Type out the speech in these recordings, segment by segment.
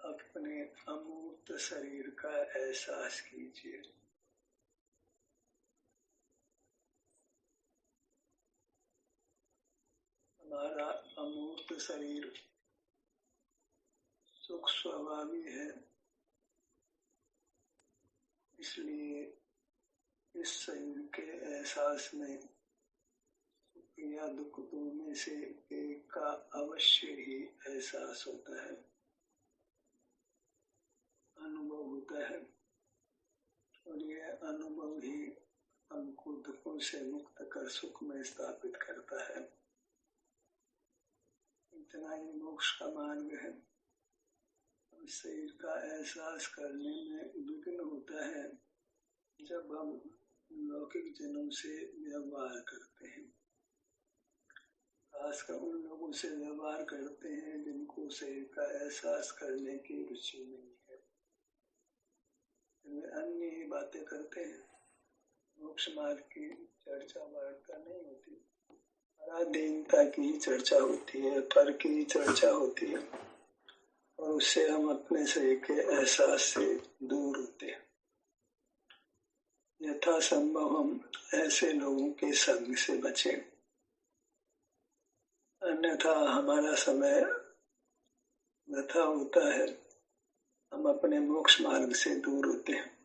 अपने अमूर्त शरीर का एहसास कीजिए। हमारा अमूर्त शरीर सुख स्वभावी है, इसलिए इस शरीर के एहसास में सुख या दुख दोनों से एक का अवश्य ही एहसास होता है, अनुभव होता है, और यह अनुभव ही हमको दुखों से मुक्त कर सुख में स्थापित करता है। इतना ही मोक्ष का मार्ग है। शरीर का एहसास करने में विघ्न होता है जब हम लौकिक जनों से व्यवहार करते हैं, खासकर उन लोगों से व्यवहार करते हैं जिनको शरीर का एहसास करने की रुचि नहीं है। वे अन्य ही बातें करते हैं, मोक्ष मार्ग की चर्चा वार्ता नहीं होती, पराधीनता की ही चर्चा होती है, पर की ही चर्चा होती है, और उससे हम अपने शरीर के एहसास से दूर होते हैं। यथासंभव हम ऐसे लोगों के संग से बचें, अन्यथा हमारा समय व्यर्थ होता है, हम अपने मोक्ष मार्ग से दूर होते हैं।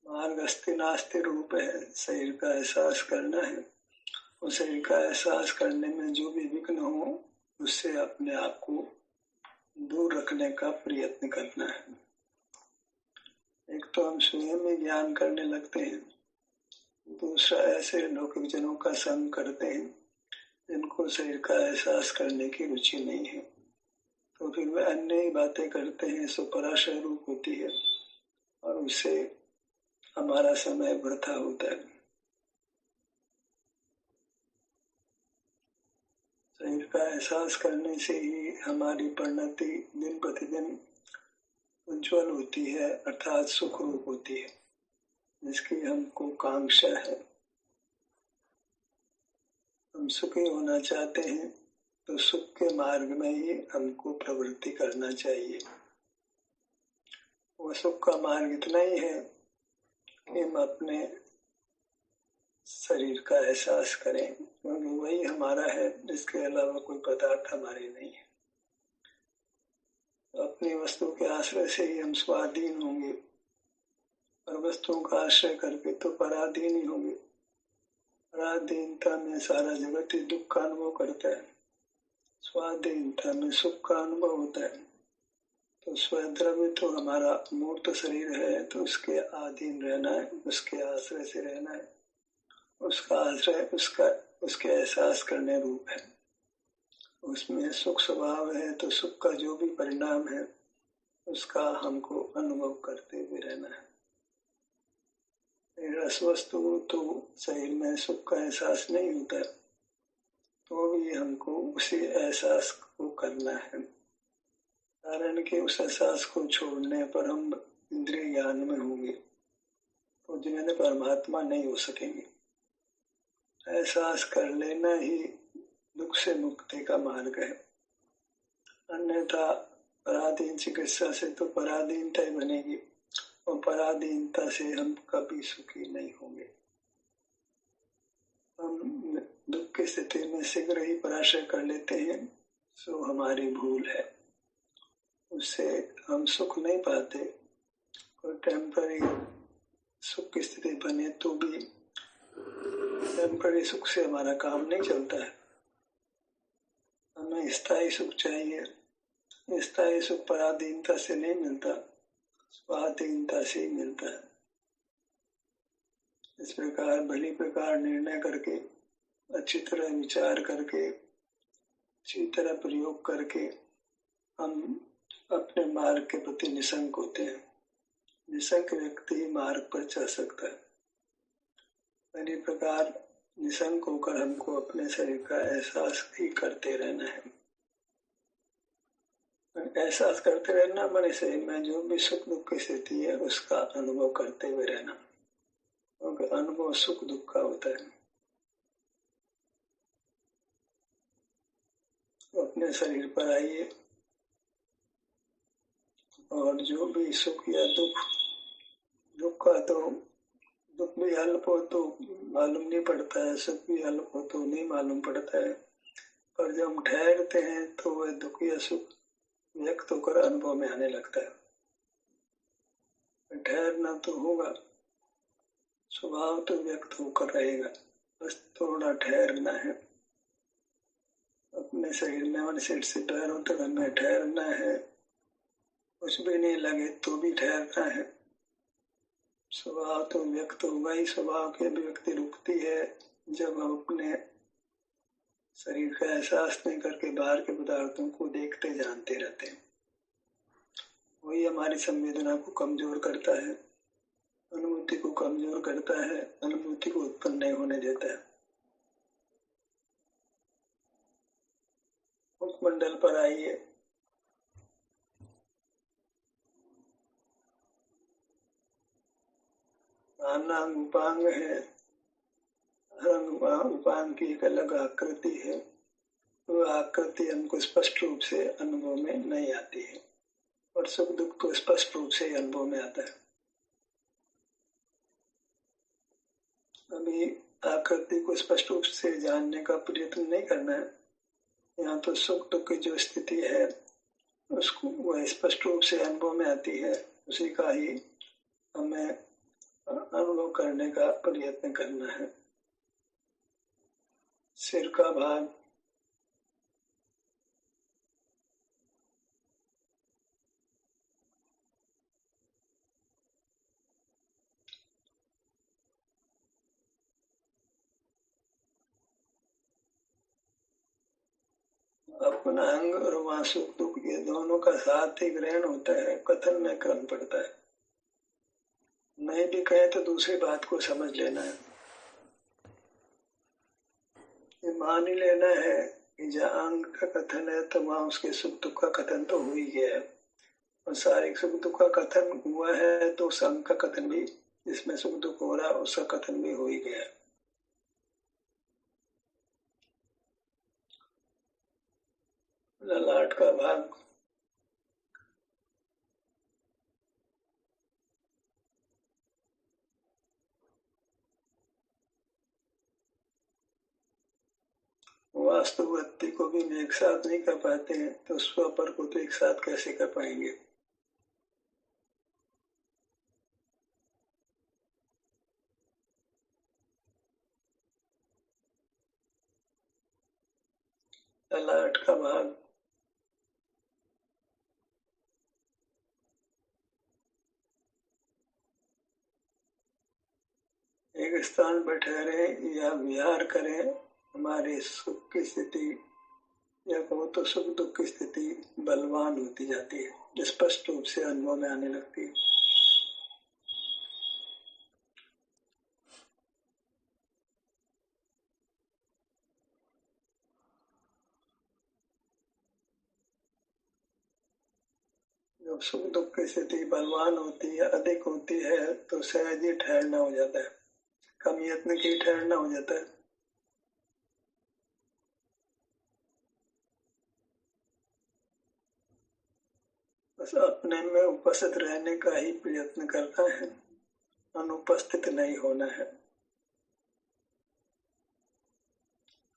मार्ग अस्ति नास्ति रूप है, शरीर का एहसास करना है, और शरीर का एहसास करने में जो भी विघ्न हो उससे अपने आप को दूर रखने का प्रयत्न करना है। एक तो हम स्वयं ही ज्ञान करने लगते हैं, दूसरा ऐसे लौकिक जनों का संग करते हैं जिनको शरीर का एहसास करने की रुचि नहीं है, तो फिर वे अन्य ही बातें करते हैं, सो पराशय रूप होती है, और उससे हमारा समय वृथा होता है। शरीर का एहसास करने से ही हमारी परिणति दिन प्रतिदिन उज्ज्वल होती है, अर्थात सुख रूप होती है, जिसकी हमको कांक्षा है। हम सुखी होना चाहते हैं तो सुख के मार्ग में ही हमको प्रवृत्ति करना चाहिए। वो सुख का मार्ग इतना ही है कि हम अपने शरीर का एहसास करें, क्योंकि वही हमारा है, इसके अलावा कोई पदार्थ हमारे नहीं है। तो अपनी वस्तु के आश्रय से ही हम स्वाधीन होंगे, और वस्तुओं का आश्रय करके तो पराधीन ही होंगे। पराधीनता में सारा जगत ही दुख का अनुभव करता है, स्वाधीनता में सुख का अनुभव होता है। तो स्वद्रव्य तो हमारा मूर्त शरीर है, तो उसके अधीन रहना है, उसके आश्रय से रहना है, उसका आश्रय उसके एहसास करने रूप है। उसमें सुख स्वभाव है, तो सुख का जो भी परिणाम है उसका हमको अनुभव करते हुए रहना है। रस वस्तु तो शरीर में सुख का एहसास नहीं होता, तो भी हमको उसी एहसास को करना है, कारण कि उस एहसास को छोड़ने पर हम इंद्रिय ज्ञान में होंगे, तो जिन्हें परमात्मा नहीं हो सकेंगे। एहसास कर लेना ही दुख से मुक्ति का मार्ग है, अन्यथा पराधीन चिकित्सा से तो पराधीनता ही बनेगी, और पराधीनता से हम कभी सुखी नहीं होंगे। हम दुख की स्थिति में शीघ्र ही पराशय कर लेते हैं, सो हमारी भूल है, उससे हम सुख नहीं पाते। कोई टेम्पररी सुख की स्थिति बने तो भी टेम्पररी सुख से हमारा काम नहीं चलता है, हमें स्थायी सुख चाहिए। स्थायी सुख पराधीनता से नहीं मिलता, स्वाधीनता से ही मिलता है। इस प्रकार भली प्रकार निर्णय करके, अच्छी तरह विचार करके, अच्छी तरह प्रयोग करके हम अपने मार्ग के प्रति निशंक होते हैं। निशंक व्यक्ति ही मार्ग पर चल सकता है। भली प्रकार निशंक होकर हमको अपने शरीर का एहसास ही करते रहना है। एहसास करते रहना माने शरीर में जो भी सुख दुख की स्थिति है उसका अनुभव करते हुए रहना, क्योंकि अनुभव सुख दुख का होता है। तो अपने शरीर पर आइए, और जो भी सुख या दुख, दुख का तो दुख भी अल्प हो तो मालूम नहीं पड़ता है, सुख भी अल्प हो तो नहीं मालूम पड़ता है, पर जब हम ठहरते हैं तो वह दुख या सुख व्यक्त होकर अनुभव में आने लगता है। ठहरना तो होगा, स्वभाव तो व्यक्त होकर रहेगा, बस थोड़ा ठहरना है। अपने शरीर में मन सिर से पैरों तक हमें ठहरना है, कुछ भी नहीं लगे तो भी ठहरना है। स्वभाव तो व्यक्त होगा ही, स्वभाव की अभिव्यक्ति रुकती है जब हम अपने शरीर का एहसास नहीं करके बाहर के पदार्थों को देखते जानते रहते हैं। वही हमारी संवेदना को कमजोर करता है, अनुभूति को कमजोर करता है, अनुभूति को उत्पन्न नहीं होने देता है। मुखमंडल पर आइए। नानांग उपांग है, हर उपांग की एक अलग आकृति है, वह आकृति हमको स्पष्ट रूप से अनुभव में नहीं आती है, और सुख दुख तो स्पष्ट रूप से अनुभव में आता है। अभी आकृति को स्पष्ट रूप से जानने का प्रयत्न नहीं करना है। यहाँ तो सुख दुख की जो स्थिति है उसको वह स्पष्ट रूप से अनुभव में आती है, उसी का ही हमें अनुभव करने का प्रयत्न करना है। सिर का भाग, अपना अंग और वहां सुख दुख, ये दोनों का साथ ही ग्रहण होता है, कथन में क्रम पड़ता है। नहीं भी कहे तो दूसरी बात को समझ लेना है। ये मान ही लेना है कि जहाँ अंग का कथन है तो वहां उसके सुख दुख का कथन तो हो ही गया है, और शारीरिक सुख दुख का कथन हुआ है तो उस अंग का कथन भी, जिसमें सुख दुख हो रहा है उसका कथन भी हो ही गया है। ललाट का भाग, वास्तुवृत्ति को भी एक साथ नहीं कर पाते हैं तो स्वपर को तो एक साथ कैसे कर पाएंगे। ललाट का भाग, एक स्थान पर ठहरे या विहार करें, हमारी सुख की स्थिति या कहो तो सुख दुख की स्थिति बलवान होती जाती है, स्पष्ट रूप से अनुभव में आने लगती है। जब सुख दुख की स्थिति बलवान होती है, अधिक होती है, तो सहज ही ठहरना हो जाता है, कम यत्न की ठहरना हो जाता है। बस अपने में उपस्थित रहने का ही प्रयत्न करना है, अनुपस्थित नहीं होना है।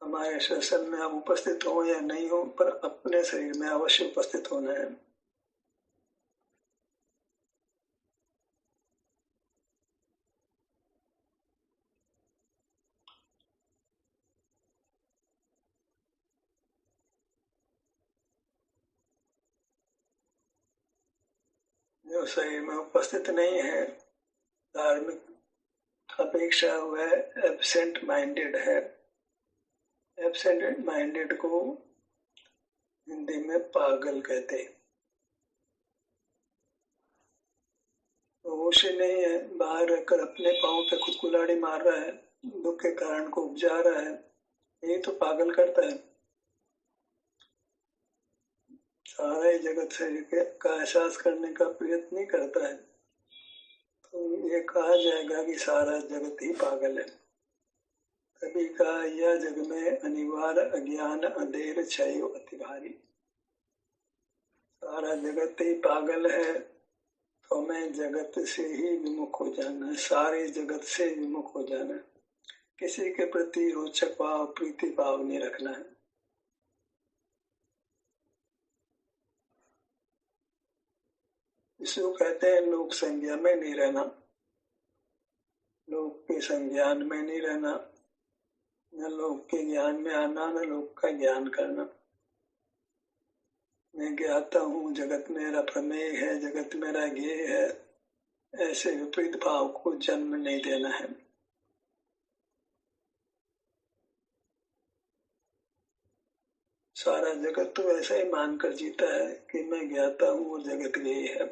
हमारे सेशन में आप उपस्थित हो या नहीं हो, पर अपने शरीर में अवश्य उपस्थित होना है। जो शरीर में उपस्थित नहीं है, धार्मिक अपेक्षा वह एब्सेंट माइंडेड है। एब्सेंट माइंडेड को हिंदी में पागल कहते हैं। होश ही नहीं है, बाहर रहकर अपने पाँव पे खुद कुल्हाड़ी मार रहा है, दुख के कारण को उपजा रहा है, यही तो पागल करता है। सारा ही जगत शरीर का एहसास करने का प्रयत्न नहीं करता है, तो ये कहा जाएगा कि सारा जगत ही पागल है। कभी कहा यह जग में अनिवार्य अज्ञान अंधेर छायो अति भारी। सारा जगत ही पागल है, तो हमें जगत से ही विमुख हो जाना है, सारे जगत से विमुख हो जाना है। किसी के प्रति रोचक भाव, प्रीति भाव नहीं रखना है। इसको कहते हैं लोक संज्ञा में नहीं रहना, लोक के संज्ञान में नहीं रहना, न लोक के ज्ञान में आना, न लोक का ज्ञान करना। मैं ज्ञाता हूँ, जगत मेरा प्रमेय है, जगत मेरा ज्ञेय है, ऐसे विपरीत भाव को जन्म नहीं देना है। सारा जगत तो ऐसा ही मानकर जीता है कि मैं ज्ञाता हूँ और जगत ज्ञेय है।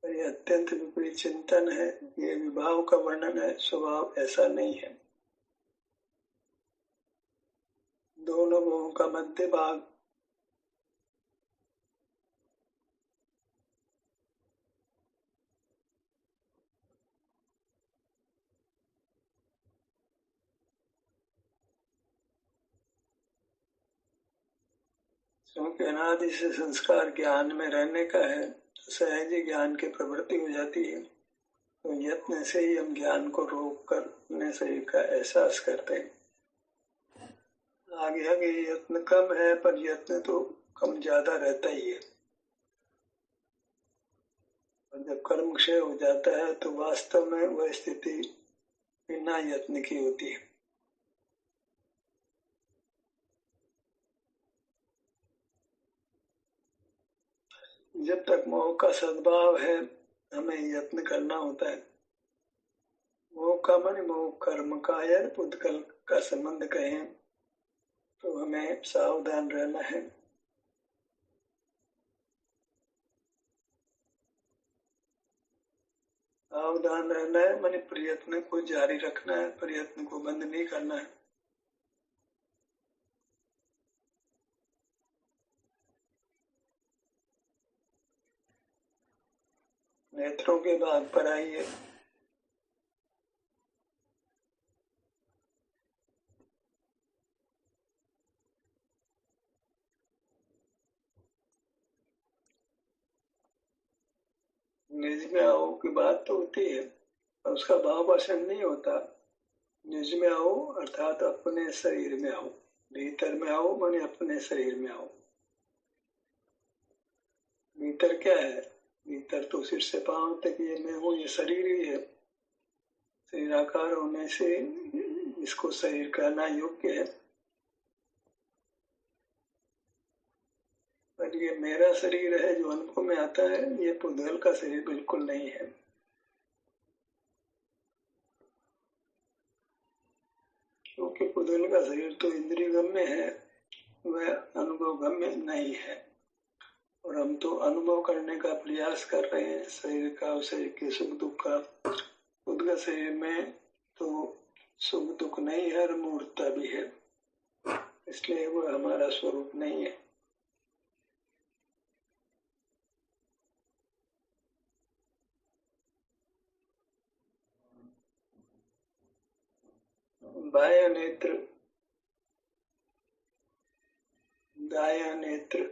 ये अत्यंत विपरीत चिंतन है, ये विभाव का वर्णन है, स्वभाव ऐसा नहीं है। दोनों गुणों का मध्य भाग क्योंकि अनादि से संस्कार ज्ञान में रहने का है, तो सहज ही ज्ञान की प्रवृत्ति हो जाती है। तो यत्न से ही हम ज्ञान को रोक कर अपने शरीर का एहसास करते हैं। आगे आगे यत्न कम है, पर यत्न तो कम ज्यादा रहता ही है। और जब कर्म क्षय हो जाता है तो वास्तव में वह स्थिति बिना यत्न की होती है। जब तक मोह का सद्भाव है, हमें यत्न करना होता है। मोह का मन मोह कर्म का या पुद्गल का संबंध कहें तो हमें सावधान रहना है। सावधान रहना है माने प्रयत्न को जारी रखना है, प्रयत्न को बंद नहीं करना है। नेत्रों के भाग पर आइए। निज में आओ की बात तो होती है, पर उसका भाव वचन नहीं होता। निज में आओ अर्थात अपने शरीर में आओ, भीतर में आओ माने अपने शरीर में आओ। भीतर क्या है? भीतर तो सिर से पांव तक ये मैं हूँ, ये शरीर ही है। शरीराकार होने से इसको शरीर कहना योग्य है, पर ये मेरा शरीर है जो अनुभव में आता है, ये पुद्गल का शरीर बिल्कुल नहीं है। क्योंकि पुद्गल का शरीर तो इंद्रिय गम्य है, वह अनुभव गम्य नहीं है। और हम तो अनुभव करने का प्रयास कर रहे हैं शरीर का और शरीर के सुख दुख का। पुद्गल शरीर में तो सुख दुख नहीं है और मूर्तता भी है, इसलिए वह हमारा स्वरूप नहीं है। बाया नेत्र, दाया नेत्र।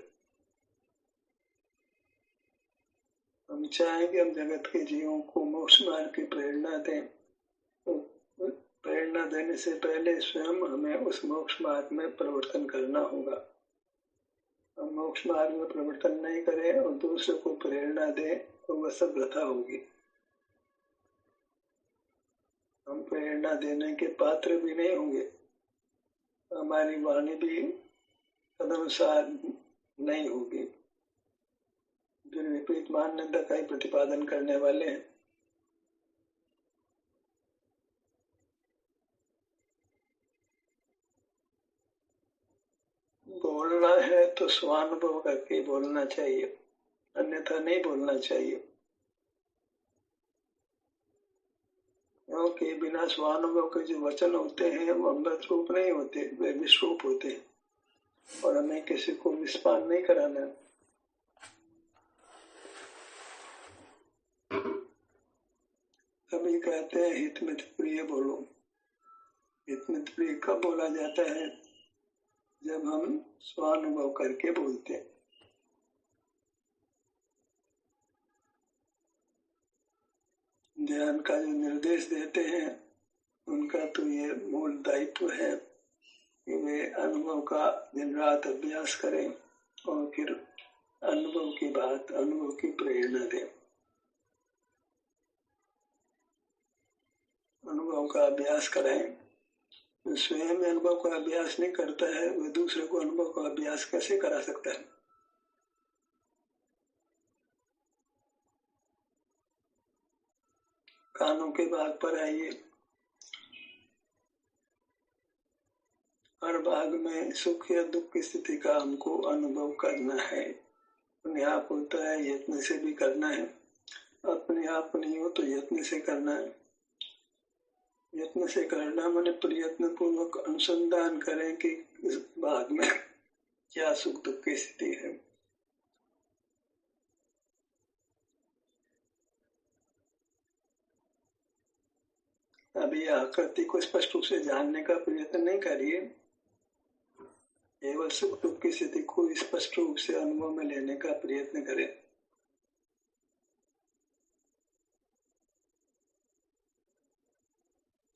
हम चाहें कि हम जगत के जीवों को मोक्ष मार्ग की प्रेरणा दें, तो प्रेरणा देने से पहले स्वयं हमें उस मोक्ष मार्ग में परिवर्तन करना होगा। हम मोक्ष मार्ग में परिवर्तन नहीं करें और दूसरे को प्रेरणा दें तो वह सब वृथा होगी। हम प्रेरणा देने के पात्र भी नहीं होंगे, हमारी वाणी भी तदनुसार नहीं होगी, फिर विपरीत मान्यता का ही प्रतिपादन करने वाले हैं। बोलना है तो स्वानुभव करके बोलना चाहिए, अन्यथा नहीं बोलना चाहिए। क्योंकि बिना स्वानुभव के जो वचन होते हैं वो अमृत रूप नहीं होते, वे विष रूप होते हैं, और हमें किसी को विषपान नहीं कराना। कभी कहते हैं हितमित प्रिय बोलो। हितमित प्रिय कब बोला जाता है? जब हम स्वानुभव करके बोलते हैं। ध्यान का जो निर्देश देते हैं उनका तो ये मूल दायित्व है कि वे अनुभव का दिन रात अभ्यास करें और फिर अनुभव की बात, अनुभव की प्रेरणा दें। अनुभव का अभ्यास कराएं। जो स्वयं अनुभव का अभ्यास नहीं करता है वह दूसरे को अनुभव का अभ्यास कैसे करा सकता है? कानों के भाग पर आइए। हर भाग में सुख या दुख की स्थिति का हमको अनुभव करना है। अपने आप होता है, यत्न से भी करना है। अपने आप नहीं हो तो यत्न से करना है। यत्न से करना माने प्रयत्न पूर्वक अनुसंधान करें कि इस भाग में क्या सुख दुख की स्थिति है। अभी आकृति को स्पष्ट रूप से जानने का प्रयत्न नहीं करिए, केवल सुख दुख की स्थिति को स्पष्ट रूप से अनुभव में लेने का प्रयत्न करें।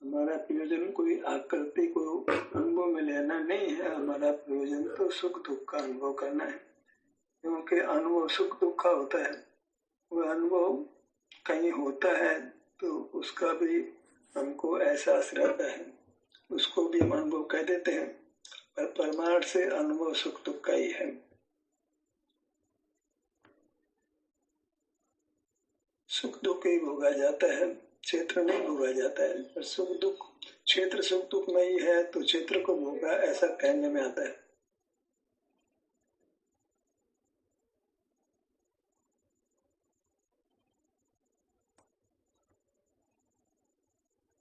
हमारा प्रयोजन कोई आकृति को अनुभव में लेना नहीं है, हमारा प्रयोजन तो सुख दुख का अनुभव करना है। क्योंकि अनुभव सुख दुख का होता है, वह अनुभव कहीं होता है तो उसका भी हमको एहसास रहता है, उसको भी हम अनुभव कह देते हैं, पर परमार्थ से अनुभव सुख दुख का ही है। सुख दुख ही भोगा जाता है, क्षेत्र नहीं भोगा जाता है। पर सुख दुख, क्षेत्र सुख दुख में ही है तो क्षेत्र को भोगा ऐसा कहने में आता है।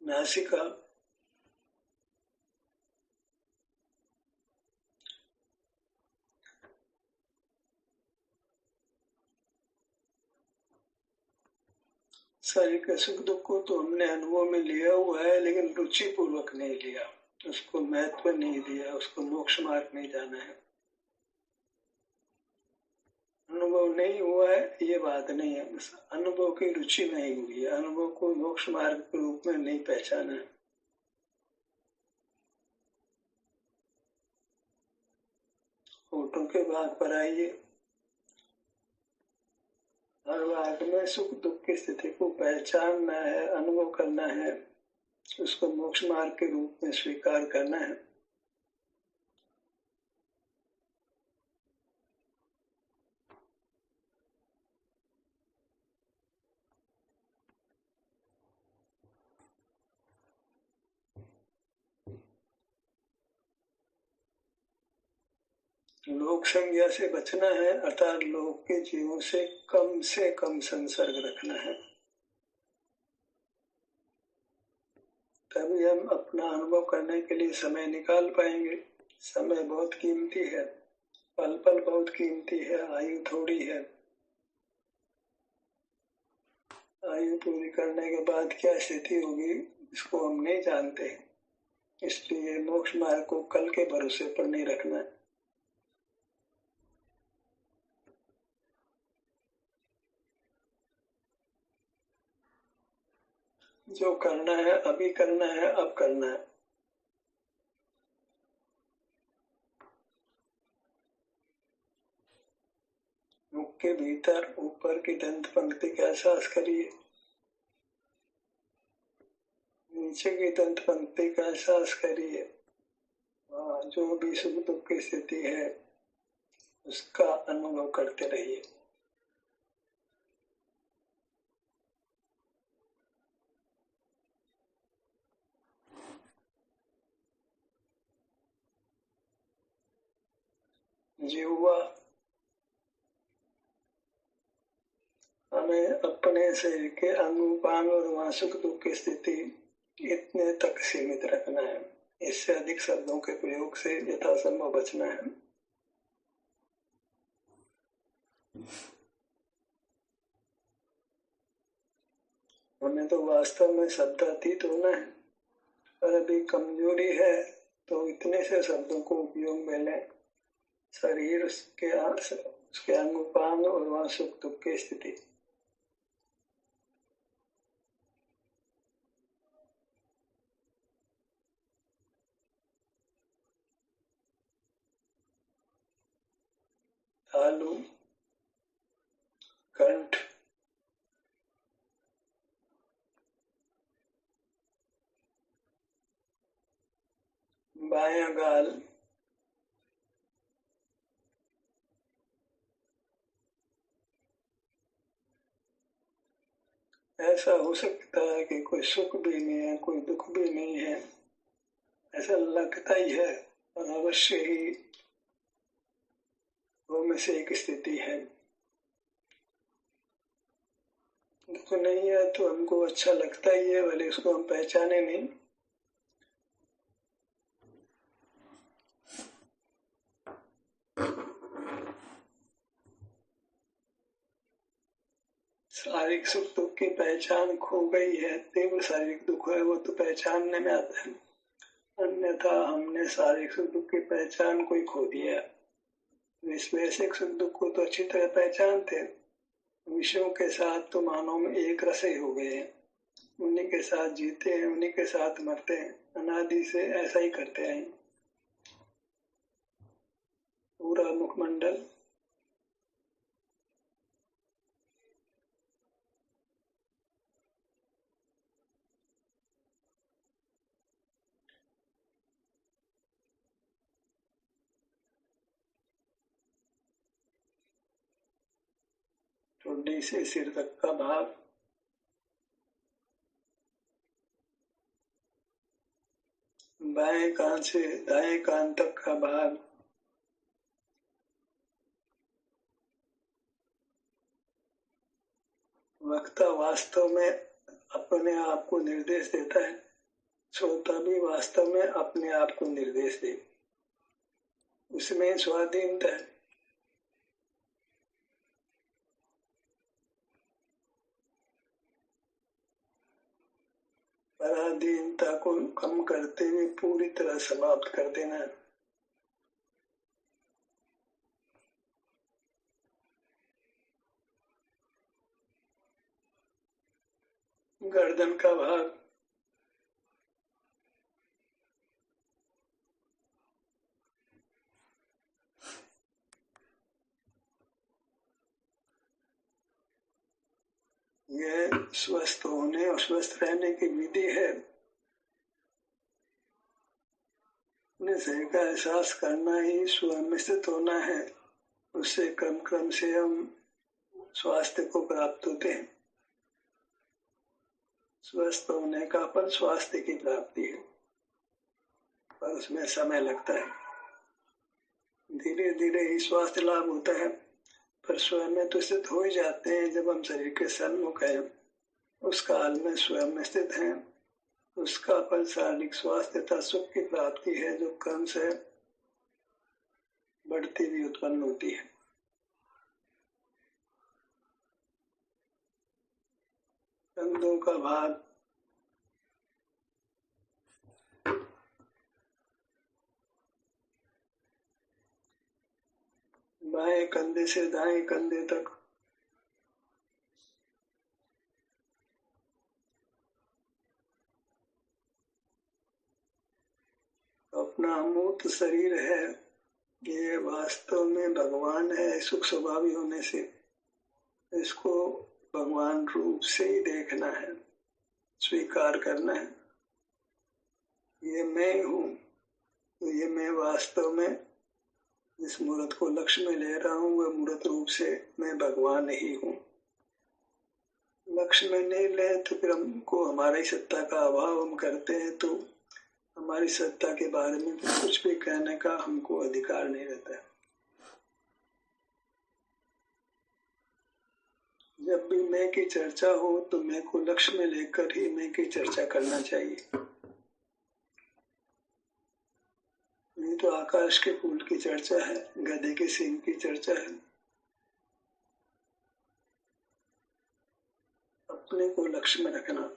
नासिका शरीर के सुख दुख को तो हमने अनुभव में लिया हुआ है, लेकिन रुचि पूर्वक नहीं लिया, उसको महत्व नहीं दिया, उसको मोक्ष मार्ग नहीं जाना है। अनुभव नहीं हुआ है ये बात नहीं है, बस अनुभव की रुचि नहीं हुई है, अनुभव को मोक्ष मार्ग के रूप में नहीं पहचाना है। होठों के भाग पर आइए। हर भाग में सुख दुख की स्थिति को पहचानना है, अनुभव करना है, उसको मोक्ष मार्ग के रूप में स्वीकार करना है। लोक संज्ञा से बचना है, अर्थात लोक के जीवों से कम संसर्ग रखना है। तभी हम अपना अनुभव करने के लिए समय निकाल पाएंगे। समय बहुत कीमती है, पल पल बहुत कीमती है, आयु थोड़ी है। आयु पूरी करने के बाद क्या स्थिति होगी इसको हम नहीं जानते, इसलिए मोक्ष मार्ग को कल के भरोसे पर नहीं रखना है। जो करना है अभी करना है, अब करना है। मुख के भीतर ऊपर की दंत पंक्ति का एहसास करिए, नीचे की दंत पंक्ति का एहसास करिए। जो भी सुख दुख की स्थिति है उसका अनुभव करते रहिए। जीवा हमें अपने शरीर के अंग उपांग और वहां सुख दुख की स्थिति इतने तक सीमित रखना है, इससे अधिक शब्दों के प्रयोग से यथासंभव बचना है। हमें तो वास्तव में शब्दातीत होना है, पर अभी कमजोरी है तो इतने से शब्दों को उपयोग में लें। शरीर, उसके अंग उपांग और वहां सुख दुख की स्थिति। तालु, कंठ, बायां गाल, ऐसा हो सकता है कि कोई सुख भी नहीं है, कोई दुख भी नहीं है, ऐसा लगता ही है, और अवश्य ही वो में से एक स्थिति है। दुख नहीं है तो हमको अच्छा लगता ही है, भले उसको हम पहचाने नहीं। शारीरिक सुख दुख की पहचान खो गई है, तीव्र शारीरिक दुख है वो तो पहचानने में आता है, अन्यथा हमने शारीरिक सुख दुख की पहचान को ही खो दिया। इस वैश्विक सुख दुख को तो अच्छी तरह पहचानते, विषयों के साथ तो मानव में एक रस ही हो गए हैं, उन्हीं के साथ जीते हैं, उन्हीं के साथ मरते हैं, अनादि से ऐसा ही करते हैं। पूरा मुखमंडल ठुड्डी से सिर तक का भाग, बाएं कान से दाएं कान तक का भाग, वक्ता वास्तव में अपने आप को निर्देश देता है, श्रोता भी वास्तव में अपने आप को निर्देश दे, उसमें स्वाधीनता है। पराधीनता को कम करते हुए पूरी तरह समाप्त कर देना है। गर्दन का भाग, यह स्वस्थ होने और स्वस्थ रहने की विधि है। अपने शरीर का एहसास करना ही स्वयं में स्थित होना है, उससे क्रम क्रम से हम स्वास्थ्य को प्राप्त होते हैं। स्वस्थ होने का फल स्वास्थ्य की प्राप्ति है, पर उसमें समय लगता है। धीरे धीरे ही स्वास्थ्य लाभ होता है, पर स्वयं में तो स्थित हो ही जाते हैं। जब हम शरीर के सन्मुख हैं, उस काल में स्वयं में स्थित हैं, उसका फल शारीरिक स्वास्थ्य तथा सुख की प्राप्ति है, जो क्रम से बढ़ती हुई उत्पन्न होती है। कंधों का भाग, बाएं कंधे से दाएं कंधे तक, अपना अमूर्त शरीर है, ये वास्तव में भगवान है। सुख स्वभावी होने से इसको भगवान रूप से ही देखना है, स्वीकार करना है। ये मैं हूँ, तो ये मैं वास्तव में जिस मूर्त को लक्ष्य में ले रहा हूँ, वह मूर्त रूप से मैं भगवान ही हूँ। लक्ष्य में नहीं ले तो फिर हमको हमारी सत्ता का अभाव हम करते हैं, तो हमारी सत्ता के बारे में कुछ भी कहने का हमको अधिकार नहीं रहता है। जब भी मैं की चर्चा हो तो मैं को लक्ष्य में लेकर ही मैं की चर्चा करना चाहिए। नहीं तो आकाश के फूल की चर्चा है, गधे के सींग की चर्चा है। अपने को लक्ष्य में रखना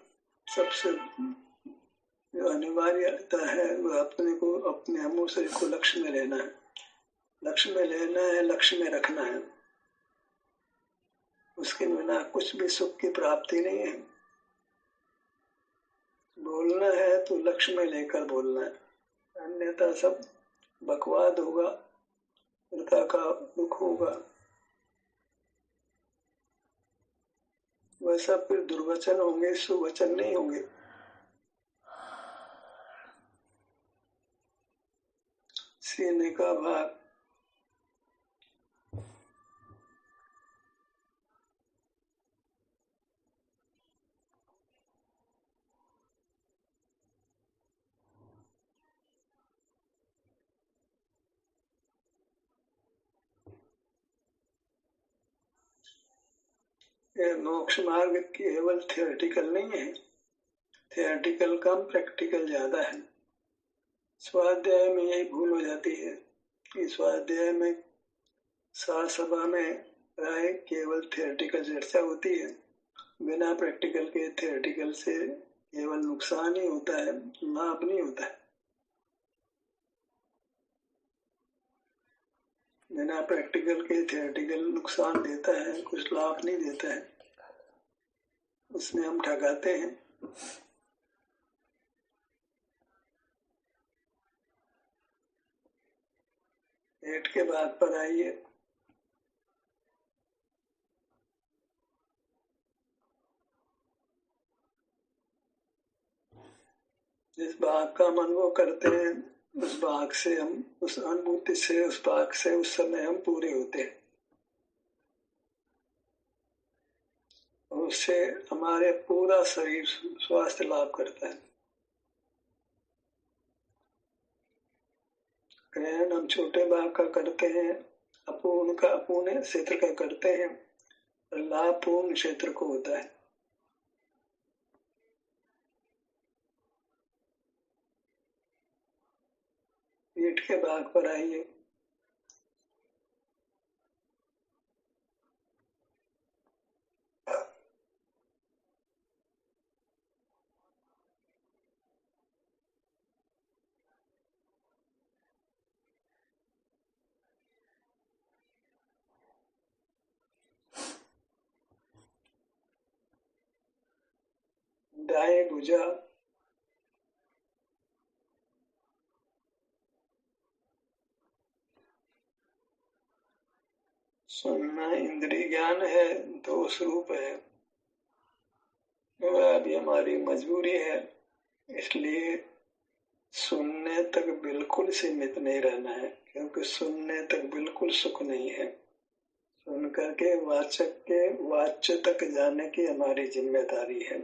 सबसे जो अनिवार्यता है, वह अपने को, अपने अमूर्त शरीर को लक्ष्य में लेना है। लक्ष्य में लेना है, लक्ष्य में रखना है। उसके बिना कुछ भी सुख की प्राप्ति नहीं है। बोलना है तो लक्ष्य में लेकर बोलना है, अन्यथा सब बकवाद होगा। पिता का दुख होगा। वह सब फिर दुर्वचन होंगे, सुवचन नहीं होंगे। सीने का भाग यह मोक्ष मार्ग केवल थियोरेटिकल नहीं है। थियोरेटिकल कम, प्रैक्टिकल ज्यादा है। स्वाध्याय में यही भूल हो जाती है कि स्वाध्याय में सार सभा में प्राय केवल थियोरेटिकल चर्चा होती है। बिना प्रैक्टिकल के थियोरेटिकल से केवल नुकसान ही होता है, लाभ नहीं होता है। बिना प्रैक्टिकल के थियोरेटिकल नुकसान देता है, कुछ लाभ नहीं देता है। उसमें हम ठगाते हैं। पेट के भाग पर आइए। जिस भाग का हम अनुभव करते हैं, उस भाग से हम, उस अनुभूति से, उस भाग से उस समय हम पूरे होते हैं और उससे हमारे पूरा शरीर स्वास्थ्य लाभ करता है। ग्रहण हम छोटे भाग का करते हैं, अपूर्ण का, अपूर्ण क्षेत्र का करते हैं, और लाभ पूर्ण क्षेत्र को होता है। पीठ के भाग पर आइए। दाएं भुजा, सुनना इंद्रिय ज्ञान है, दोष रूप है। वह अभी हमारी मजबूरी है, इसलिए सुनने तक बिल्कुल सीमित नहीं रहना है, क्योंकि सुनने तक बिल्कुल सुख नहीं है। सुन करके वाचक के वाच्य तक जाने की हमारी जिम्मेदारी है।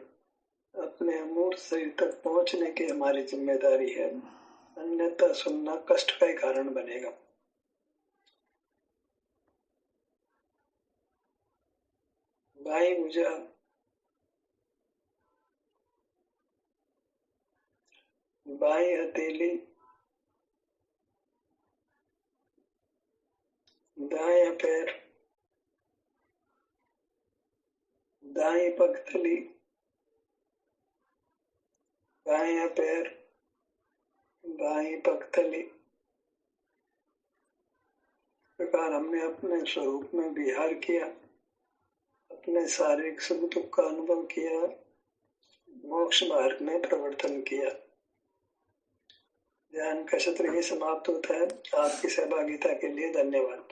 अपने अमूर्त शरीर तक पहुंचने की हमारी जिम्मेदारी है, अन्यथा सुनना कष्ट का ही कारण बनेगा। बाई भुजा, बाई हथेली, दायां पैर, दाई पगथली, दायां पैर, दाई पगथली। प्रकार हमने अपने स्वरूप में विहार किया, अपने शारीरिक सुख दुख का अनुभव किया, मोक्ष मार्ग में प्रवर्तन किया। ध्यान का सत्र ही समाप्त होता है। आपकी सहभागिता के लिए धन्यवाद।